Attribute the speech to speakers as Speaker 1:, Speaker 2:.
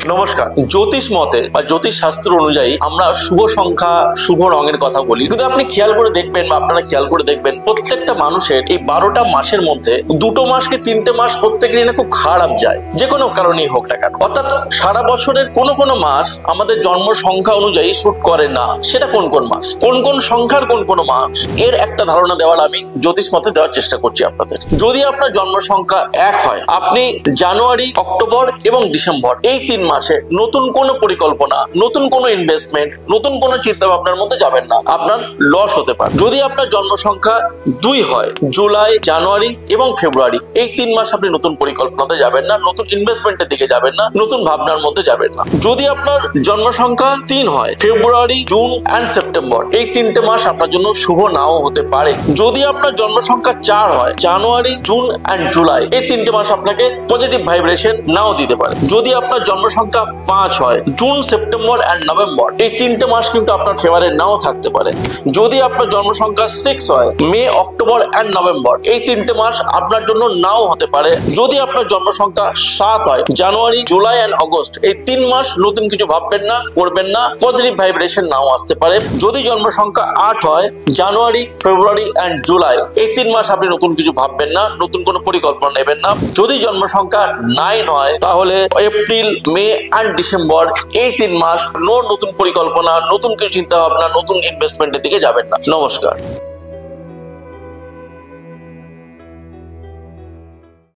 Speaker 1: নমস্কার। জ্যোতিষ মতে বা জ্যোতিষ শাস্ত্র অনুযায়ী আমরা শুভ সংখ্যা, শুভ রঙের কথা বলি, কিন্তু আপনি খেয়াল করে দেখবেন বা আপনারা খেয়াল করে দেখবেন প্রত্যেকটা মানুষের এই 12টা মাসের মধ্যে 2টো মাস কি 3টে মাস প্রত্যেকেরই না খুব খারাপ যায়, যে কোনো কারণেই হোক না কেন। অর্থাৎ সারা বছরের কোনো কোনো মাস আমাদের জন্ম সংখ্যা অনুযায়ী শুট করে না। সেটা কোন কোন মাস, কোন কোন সংখ্যার কোন কোন মাস, এর একটা ধারণা দেওয়ার আমি জ্যোতিষ মতে দেওয়ার চেষ্টা করছি আপনাদের। যদি আপনার জন্ম সংখ্যা 1 হয়, আপনি জানুয়ারি, অক্টোবর এবং ডিসেম্বর এই 3 মাসে নতুন কোনো পরিকল্পনা, নতুন কোনো ইনভেস্টমেন্ট, নতুন কোনো চিন্তা ভাবনার মধ্যে যাবেন না, আপনার লস হতে পারে। যদি আপনার জন্ম সংখ্যা 2 হয়, জুলাই, জানুয়ারি এবং ফেব্রুয়ারি এই 3 মাস আপনি নতুন পরিকল্পনাতে যাবেন না, নতুন ইনভেস্টমেন্টের দিকে যাবেন না, নতুন ভাবনার মধ্যে যাবেন না। যদি আপনার জন্ম সংখ্যা 3 হয়, ফেব্রুয়ারি, জুন এন্ড সেপ্টেম্বর এই 3টে মাস আপনার জন্য শুভ নাও হতে পারে। যদি আপনার জন্ম সংখ্যা 4 হয়, জানুয়ারি, জুন এন্ড জুলাই এই 3টে মাস আপনাকে পজিটিভ ভাইব্রেশন নাও দিতে পারে। যদি আপনার জন্ম সংখ্যা 5 হয়, জুন, সেপ্টেম্বর এন্ড নভেম্বর এই 3টে মাস কিন্তু আপনার ফেভারে নাও থাকতে পারে। যদি আপনার জন্ম সংখ্যা 6 হয়, মে, অক্টোবর এন্ড নভেম্বর এই 3টে মাস আপনার জন্য নাও হতে পারে। যদি আপনার জন্ম সংখ্যা 7 হয়, জানুয়ারি, জুলাই এন্ড অগস্ট এই 3 মাস নতুন কিছু ভাববেন না, করবেন না, পজিটিভ ভাইব্রেশন নাও আসতে পারে। যদি জন্ম সংখ্যা 8 হয়, জানুয়ারি, ফেব্রুয়ারি এন্ড জুলাই এই 3 মাস আপনি নতুন কিছু ভাববেন না, নতুন কোনো পরিকল্পনা নেবেন না। যদি জন্ম সংখ্যা 9 হয়, তাহলে এপ্রিল, মে এন্ড ডিসেম্বর এই 3 মাস নতুন পরিকল্পনা, নতুন কিছু চিন্তা ভাবনা, নতুন ইনভেস্টমেন্টের দিকে যাবেন না। নমস্কার।